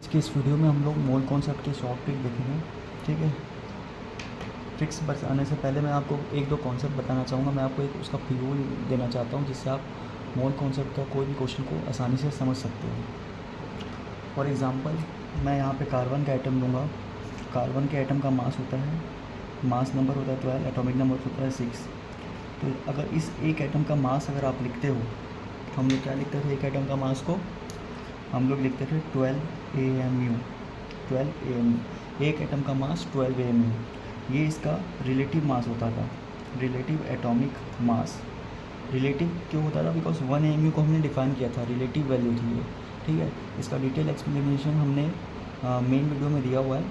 कि इस वीडियो में हम लोग मोल कॉन्सेप्ट के शॉर्ट ट्रिक देखेंगे। ठीक है, ट्रिक्स बताने से पहले मैं आपको एक दो कॉन्सेप्ट बताना चाहूँगा। मैं आपको एक उसका प्रीव्यू देना चाहता हूँ जिससे आप मोल कॉन्सेप्ट का कोई भी क्वेश्चन को आसानी से समझ सकते हो। फॉर एग्ज़ाम्पल मैं यहाँ पे कार्बन का आइटम लूँगा। कार्बन के आइटम का मास होता है, मास नंबर होता है 12, एटॉमिक नंबर होता है 6। तो अगर इस एक आइटम का मास अगर आप लिखते हो, हम लोग क्या लिखते थे एक आइटम का मास को? हम लोग लिखते थे 12 AMU। 12 AMU, एक एटम का मास 12 AMU। ये इसका रिलेटिव मास होता था, रिलेटिव एटॉमिक मास। रिलेटिव क्यों होता था? बिकॉज 1 AMU को हमने डिफाइन किया था, रिलेटिव वैल्यू थी ये। ठीक है, इसका डिटेल एक्सप्लेनेशन हमने मेन वीडियो में दिया हुआ है।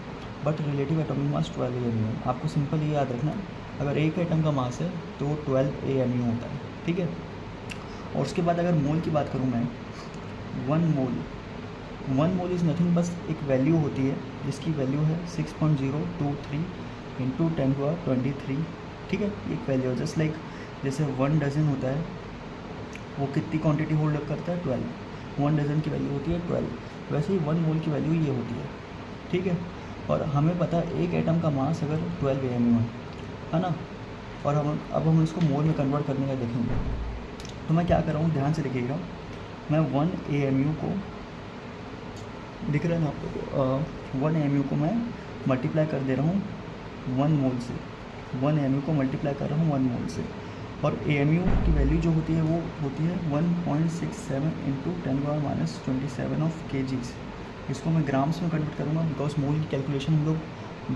But relative atomic mass 12 AMU है। आपको सिंपल ये याद रखना, अगर एक एटम का मास है तो वो 12 AMU होता है। ठीक है, और उसके बाद अगर मोल की बात करूँ मैं, वन मोल इज़ नथिंग, बस एक वैल्यू होती है जिसकी वैल्यू है 6.023 इंटू 10⁻23। ठीक है, एक वैल्यू है जस्ट लाइक जैसे 1 डज़न होता है, वो कितनी क्वांटिटी होल्ड करता है? 12। 1 डज़न की वैल्यू होती है 12, वैसे ही 1 मोल की वैल्यू ये होती है। ठीक है, और हमें पता है एक एटम का मास अगर 12 AMU है ना, और अब हम इसको मोल में कन्वर्ट करने का देखेंगे। तो मैं क्या कर रहा हूँ, ध्यान से देखिएगा। मैं 1 AMU को, दिख रहा है ना आपको, 1 AMU को मैं मल्टीप्लाई कर दे रहा हूँ 1 मोल से। 1 AMU को मल्टीप्लाई कर रहा हूँ 1 मोल से, और AMU की वैल्यू जो होती है वो होती है 1.67 इंटू 10⁻27 ऑफ kgs। इसको मैं ग्राम्स में कन्वर्ट करूँगा बिकॉज मोल की कैलकुलेशन हम लोग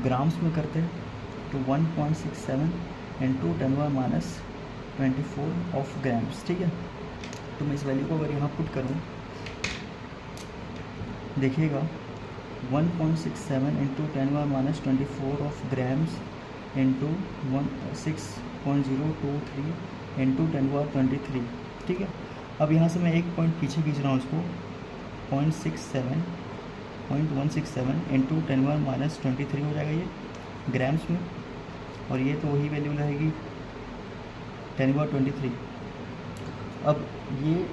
ग्राम्स में करते हैं। तो 1.67 इंटू 10⁻24 ऑफ ग्राम्स। ठीक है, तो मैं इस वैल्यू को अगर यहाँ पुट करूँ, देखिएगा 1.67 into 10⁻24 of grams into 6.023 into 10⁻23। ठीक है, अब यहाँ से मैं एक पॉइंट पीछे खींच रहा हूँ इसको, 0.167 इंटू 10⁻23 हो जाएगा ये ग्राम्स में, और ये तो वही वैल्यू रहेगी 10⁻23। अब ये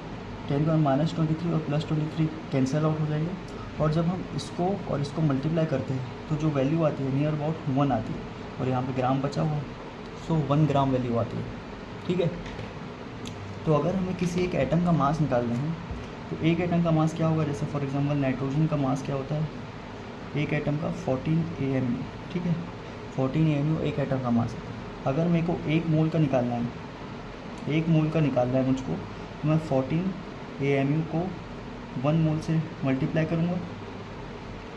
10⁻23 और +23 कैंसिल आउट हो जाएंगे, और जब हम इसको और इसको मल्टीप्लाई करते हैं तो जो वैल्यू आती है नियर अबाउट 1 आती है, और यहाँ पे ग्राम बचा हुआ, सो 1 ग्राम वैल्यू आती है। ठीक है, तो अगर हमें किसी एक एटम का मास निकालना है तो एक एटम का मास क्या होगा? जैसे फॉर एग्जांपल नाइट्रोजन का मास क्या होता है एक एटम का? 14 AMU। ठीक है, 14 AMU एक एटम का मास है। अगर मेरे को एक मोल का निकालना है, एक मोल का निकालना है मुझको, तो मैं 14 AMU को 1 मोल से मल्टीप्लाई करूँगा।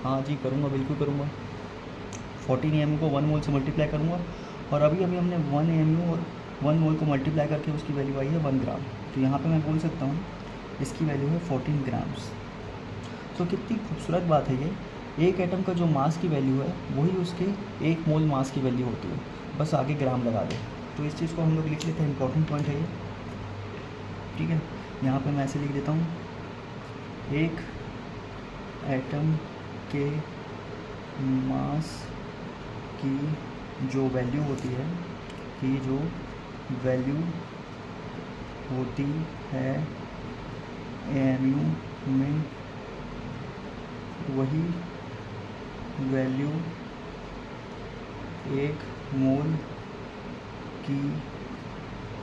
हाँ जी, करूँगा, बिल्कुल करूँगा। 14 AMU को 1 मोल से मल्टीप्लाई करूँगा, और अभी हमने 1 AMU और 1 मोल को मल्टीप्लाई करके उसकी वैल्यू आई है 1 ग्राम। तो यहाँ पे मैं बोल सकता हूँ इसकी वैल्यू है 14 ग्राम्स। तो कितनी खूबसूरत बात है ये, एक एटम का जो मास की वैल्यू है वही उसके एक मोल मास की वैल्यू होती है, बस आगे ग्राम लगा दे। तो इस चीज़ को हम लोग लिख लेते हैं, इंपॉर्टेंट पॉइंट है ये। ठीक है, यहाँ पे मैं ऐसे लिख देता हूँ, एक एटम के मास की जो वैल्यू होती है, कि जो वैल्यू होती है AMU में, वही वैल्यू एक मोल की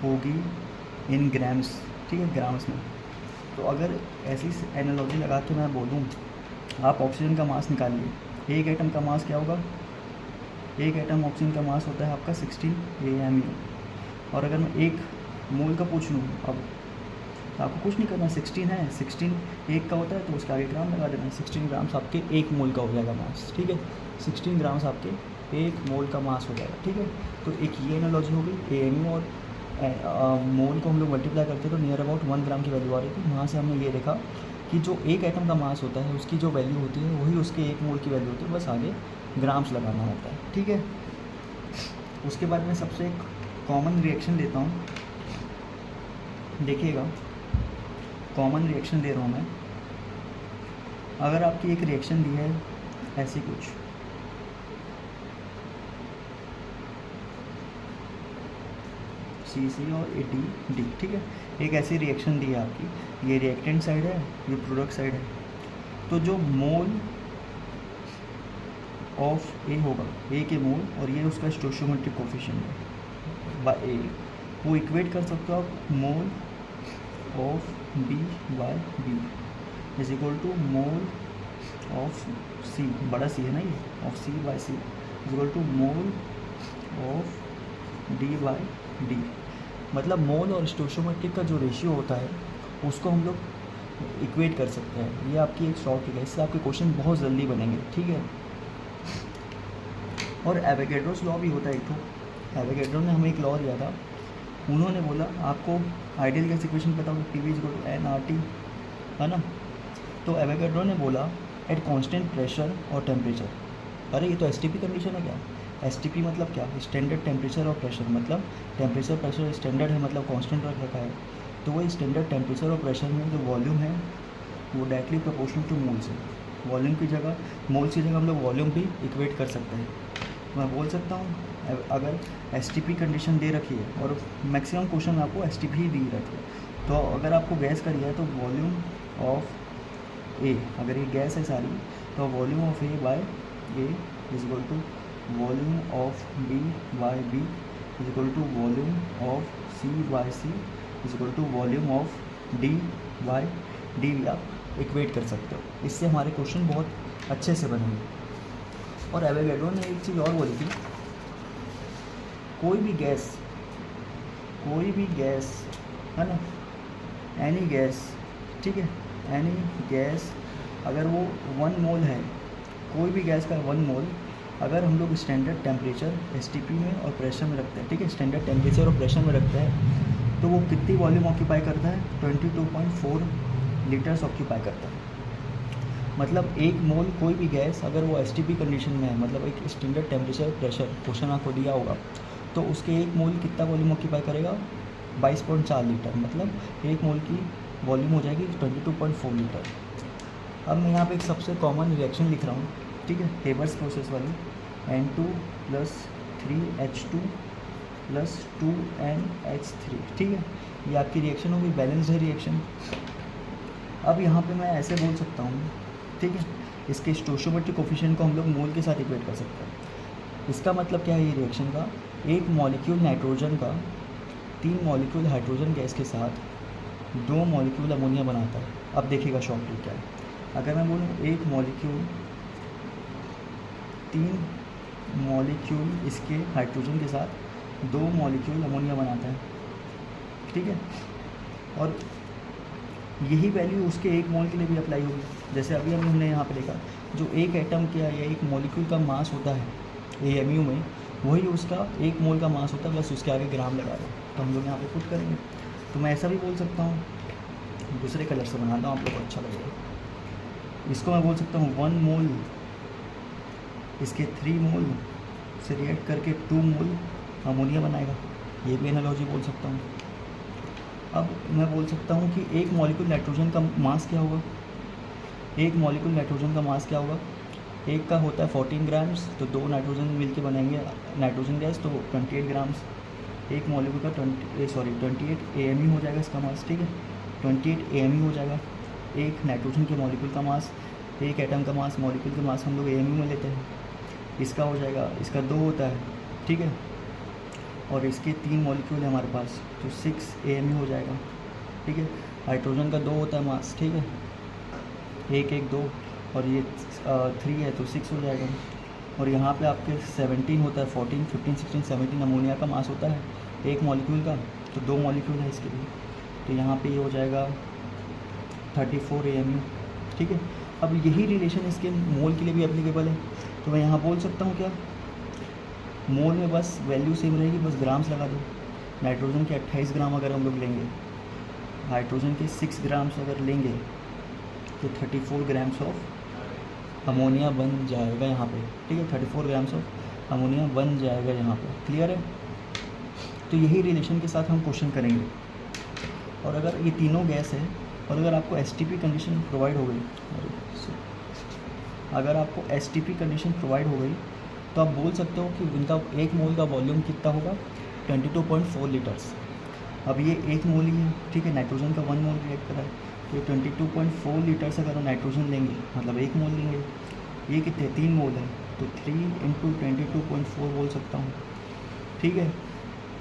होगी इन ग्राम्स। ठीक है, ग्राम्स में। तो अगर ऐसी एनालॉजी लगा के मैं बोलूँ, आप ऑक्सीजन का मास निकालिए, एक एटम का मास क्या होगा? एक एटम ऑक्सीजन का मास होता है आपका 16 AMU। और अगर मैं एक मोल का पूछ लूँ, अब आपको कुछ नहीं करना, 16 है, 16 एक का होता है तो उसके आगे ग्राम लगा देना। 16 ग्राम्स आपके एक मोल का हो जाएगा मास। ठीक है, 16 ग्राम्स आपके एक मोल का मास हो जाएगा। ठीक है, तो एक ये एनालॉजी हो गई। AMU और मोल को हम लोग मल्टीप्लाई करते तो नियर अबाउट 1 ग्राम की वैल्यू आ रही थी। वहाँ से हमने ये देखा कि जो एक एटम का मास होता है उसकी जो वैल्यू होती है वही उसके एक मोल की वैल्यू होती है, बस आगे ग्राम्स लगाना होता है। ठीक है, उसके बाद मैं सबसे एक कॉमन रिएक्शन देता हूँ, देखिएगा कॉमन रिएक्शन दे रहा हूँ मैं। अगर आपकी एक रिएक्शन दी है ऐसी कुछ, CC और ATD। ठीक है, एक ऐसी रिएक्शन दी है आपकी, ये रिएक्टेंट साइड है, ये प्रोडक्ट साइड है। तो जो मोल ऑफ ए होगा, ए के मोल, और ये उसका स्टोइचियोमेट्रिक कोफिशिएंट है बाय ए, वो इक्वेट कर सकते हो आप mole of B by B is equal to mole of C, बड़ा सी है ना ये, of C by C is equal to mole of D by D. मतलब मोल और स्टोइचियोमेट्रिक का जो रेशियो होता है उसको हम लोग इक्वेट कर सकते हैं। ये आपकी एक शॉर्ट ट्रिक है, इससे आपके क्वेश्चन बहुत जल्दी बनेंगे, ठीक है। और एवोगैड्रोस लॉ भी होता है एक तो, एवोगैड्रो ने हमें एक लॉ दिया था, उन्होंने बोला आपको आइडियल गैस इक्वेशन पता होगा, P V is equal to N R T, है ना। तो एवोगैड्रो ने बोला एट कांस्टेंट प्रेशर और टेम्परेचर, अरे ये तो एसटीपी कंडीशन है क्या, एसटीपी मतलब क्या, स्टैंडर्ड टेम्परेचर और प्रेशर, मतलब टेम्परेचर प्रेशर स्टैंडर्ड है, मतलब कांस्टेंट रख रखा है, तो वो स्टैंडर्ड टेम्परेचर और प्रेशर में जो वॉल्यूम है वो डायरेक्टली प्रोपोर्शनल टू मोल्स है। वॉल्यूम की जगह, मोल्स की जगह हम लोग वॉल्यूम भी इक्वेट कर सकते हैं। मैं बोल सकता हूँ अगर एसटीपी कंडीशन दे रखी है और मैक्सिमम क्वेश्चन आपको एसटीपी ही दी रखी है, तो अगर आपको गैस करिए तो वॉल्यूम ऑफ ए, अगर ये गैस है सारी, तो volume of A by A is equal to volume of B by B is equal to volume of C by C is equal to volume of D by D भी आप equate कर सकते हो। इससे हमारे क्वेश्चन बहुत अच्छे से बनेंगे। और एवोगैड्रो ने एक चीज़ और बोली थी, कोई भी गैस है ना, एनी गैस, ठीक है, एनी गैस अगर वो 1 मोल है, कोई भी गैस का 1 मोल अगर हम लोग स्टैंडर्ड टेम्परेचर एसटीपी में और प्रेशर में रखते हैं, ठीक है, स्टैंडर्ड टेम्परेचर और प्रेशर में रखते हैं, तो वो कितनी वॉल्यूम ऑक्यूपाई करता है, 22.4 लीटर्स ऑक्यूपाई करता है। मतलब एक मोल कोई भी गैस अगर वो एसटीपी कंडीशन में है, मतलब एक स्टैंडर्ड टेम्परेचर प्रेशर क्वेश्चन आपको दिया होगा, तो उसके एक मोल कितना वॉल्यूम ऑक्यूपाई करेगा, 22.4 लीटर, मतलब एक मोल की वॉल्यूम हो जाएगी 22.4 लीटर। अब मैं यहाँ पे एक सबसे कॉमन रिएक्शन लिख रहा हूँ, ठीक है, हेबर्स प्रोसेस वाली, N2 + 3H2 + 2NH3, ठीक है, ये आपकी रिएक्शन होगी, बैलेंस्ड है रिएक्शन। अब यहाँ पे मैं ऐसे बोल सकता हूँ, ठीक है, इसके स्टोइचियोमेट्रिक कोफिशिएंट को हम लोग मोल के साथ इक्वेट कर सकते हैं। इसका मतलब क्या है, ये रिएक्शन का एक मॉलिक्यूल नाइट्रोजन का 3 मॉलिक्यूल हाइड्रोजन गैस के साथ 2 मॉलिक्यूल अमोनिया बनाता है। अब देखिएगा शॉर्ट ट्रिक क्या है, अगर मैं बोलूँ एक मॉलिक्यूल 3 मॉलिक्यूल इसके हाइड्रोजन के साथ 2 मॉलिक्यूल अमोनिया बनाता है, ठीक है, और यही वैल्यू उसके एक मोल के लिए भी अप्लाई होगी। जैसे अभी हमने यहाँ पे देखा, जो एक एटम का या एक मॉलिक्यूल का मास होता है एएमयू में, वही उसका एक मोल का मास होता है, बस उसके आगे ग्राम लगा दो, तो हम लोग यहाँ पे पुट करेंगे। तो मैं ऐसा भी बोल सकता हूँ, दूसरे कलर से बनाता हूँ, आप लोग को अच्छा लगेगा। इसको मैं बोल सकता हूँ 1 मोल इसके 3 मोल से रिएक्ट करके 2 मोल अमोनिया बनाएगा, ये भी एनालॉजी बोल सकता हूँ। अब मैं बोल सकता हूँ कि एक मॉलिक्यूल नाइट्रोजन का मास क्या होगा, एक मॉलिक्यूल नाइट्रोजन का मास क्या होगा, एक का होता है 14 ग्राम्स, तो 2 नाइट्रोजन मिलके बनाएंगे नाइट्रोजन गैस, तो 28 ग्राम्स। एक मॉलिक्यूल का 28 AMU हो जाएगा इसका मास, ठीक है, 28 AMU हो जाएगा। एक नाइट्रोजन के मॉलिक्यूल का मास, एक एटम का मास, मॉलिक्यूल का मास हम लोग AMU में लेते हैं, इसका हो जाएगा, इसका 2 होता है, ठीक है, और इसके 3 मॉलिक्यूल है हमारे पास, तो 6 AMU हो जाएगा, ठीक है। हाइड्रोजन का 2 होता है मास, ठीक है, 1 1 2, और ये 3 है तो 6 हो जाएगा। और यहाँ पे आपके 17 होता है, 14 15 16 17 अमोनिया का मास होता है एक मॉलिक्यूल का, तो 2 मॉलिक्यूल है इसके लिए, तो यहाँ पे ये हो जाएगा 34 AMU, ठीक है। अब यही रिलेशन इसके मोल के लिए भी एप्लीकेबल है, तो मैं यहाँ बोल सकता हूँ क्या, मोल में बस वैल्यू सेम रहेगी, बस ग्राम्स लगा दो। नाइट्रोजन के 28 ग्राम अगर हम लोग लेंगे, हाइड्रोजन के 6 ग्राम्स अगर लेंगे, तो 34 ग्राम्स ऑफ अमोनिया बन जाएगा यहाँ पे, ठीक है, 34 ग्राम्स ऑफ अमोनिया बन जाएगा यहाँ पे, क्लियर है। तो यही रिलेशन के साथ हम क्वेश्चन करेंगे। और अगर ये तीनों गैस है और अगर आपको एसटीपी कंडीशन प्रोवाइड हो गई, अगर आपको एसटीपी कंडीशन प्रोवाइड हो गई, तो आप बोल सकते हो कि इनका एक मोल का वॉल्यूम कितना होगा, 22.4 लीटर्स। अब ये एक मोल ही है, ठीक है, नाइट्रोजन का 1 मोल रिएक्ट करा है, तो 22.4 लीटर्स अगर हम नाइट्रोजन लेंगे, मतलब एक मोल लेंगे, ये कितने 3 मोल है, तो 3 इंटू 22.4 बोल सकता हूँ, ठीक है।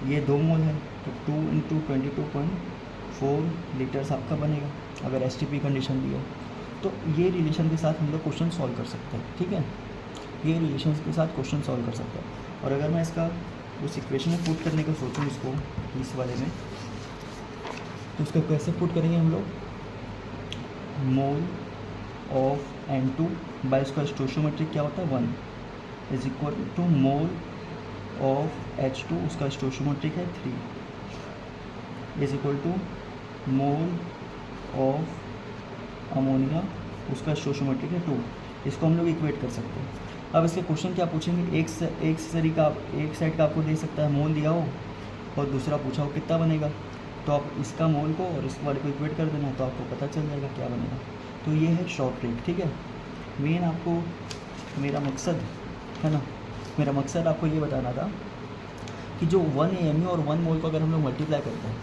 ये 2 मोल है तो 2 इंटू 22.4 लीटर्स आपका बनेगा अगर STP कंडीशन दी हो। तो ये रिलेशन के साथ हम लोग क्वेश्चन सॉल्व कर सकते हैं, ठीक है। ये रिलेशन के साथ क्वेश्चन सॉल्व कर सकते हैं। और अगर मैं इसका उस इक्वेशन में पुट करने का सोचूँ इसको, इस वाले में, तो उसका कैसे पुट करेंगे हम लोग, मोल ऑफ N2 बाय इसका स्टोइचियोमेट्रिक क्या होता है 1 is equal to mole of H2, उसका स्टोइचियोमेट्रिक है 3 is equal to mole of ammonia, उसका स्टोइचियोमेट्रिक है 2। इसको हम लोग इक्वेट कर सकते हैं। अब इसके क्वेश्चन क्या पूछेंगे, एक साइड का आपको दे सकता है मोल दिया हो और दूसरा पूछा हो कितना बनेगा, तो आप इसका मोल को और इस वाले को इक्वेट कर देना तो आपको पता चल जाएगा क्या बनेगा। तो ये है शॉर्ट ट्रिक, ठीक है। मेन आपको मेरा मकसद है ना, मेरा मकसद आपको ये बताना था कि जो 1 AMU और 1 मोल को अगर हम लोग मल्टीप्लाई करते हैं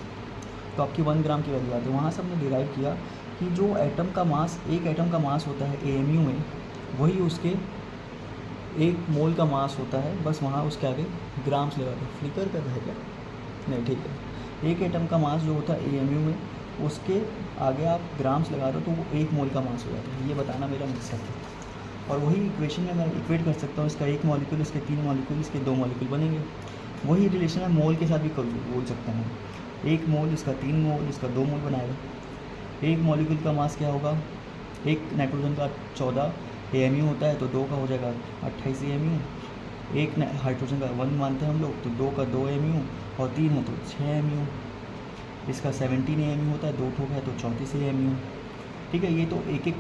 तो आपकी 1 ग्राम की वैल्यू आती है। वहाँ से हमने डिराइव किया कि जो एटम का मास, एक एटम का मास होता है AMU में, वही उसके 1 मोल का मास होता है, बस वहाँ उसके आगे ग्राम्स लगा दो। फ्लिकर कर रहा है क्या? नहीं, ठीक है। एक एटम का मास जो होता है AMU में, उसके आगे आप ग्राम्स लगा दो तो वो 1 मोल का मास हो जाता है। ये बताना मेरा मकसद है। और वही इक्वेशन में मैं इक्वेट कर सकता हूँ, इसका 1 मॉलिक्यूल, इसके 3 मॉलिक्यूल, इसके 2 मॉलिक्यूल बनेंगे। वही रिलेशन है मोल के साथ भी बोल सकता हूँ। 1 मोल, इसका 3 मोल, इसका 2 मोल बनाएगा। 1 मॉलिक्यूल का मास क्या होगा, एक नाइट्रोजन का 14 AMU होता है तो 2 का हो जाएगा 28 AMU। एक हाइड्रोजन का 1 मानते हैं हम लोग तो 2 का 2 AMU और 3 है तो 6 AMU। इसका 17 AMU होता है, 2 ठोक है तो 34 AMU, ठीक है। ये तो एक एक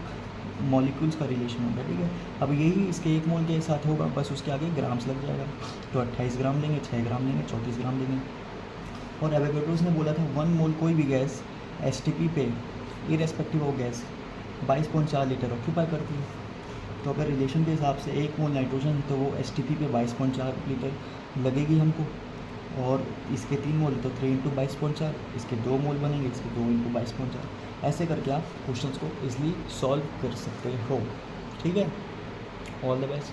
मॉलिक्यूल्स का रिलेशन होगा, ठीक है। अब यही इसके 1 मोल के साथ होगा, बस उसके आगे ग्राम्स लग जाएगा। तो 28 ग्राम लेंगे, 6 ग्राम लेंगे, 34 ग्राम लेंगे। और एवोगैड्रो ने बोला था 1 मोल कोई भी गैस STP पे irrespective of gas 22.4 litre occupy करती है। तो अगर रिलेशन के हिसाब से 1 मोल नाइट्रोजन तो वो STP पे 22.4 लीटर लगेगी हमको, और इसके 3 मोल तो 3 इंटू 22.4, इसके 2 मोल बनेंगे, इसके 2 इंटू 22.4। ऐसे करके आप क्वेश्चंस को ईजिली सॉल्व कर सकते हो, ठीक है। All the best.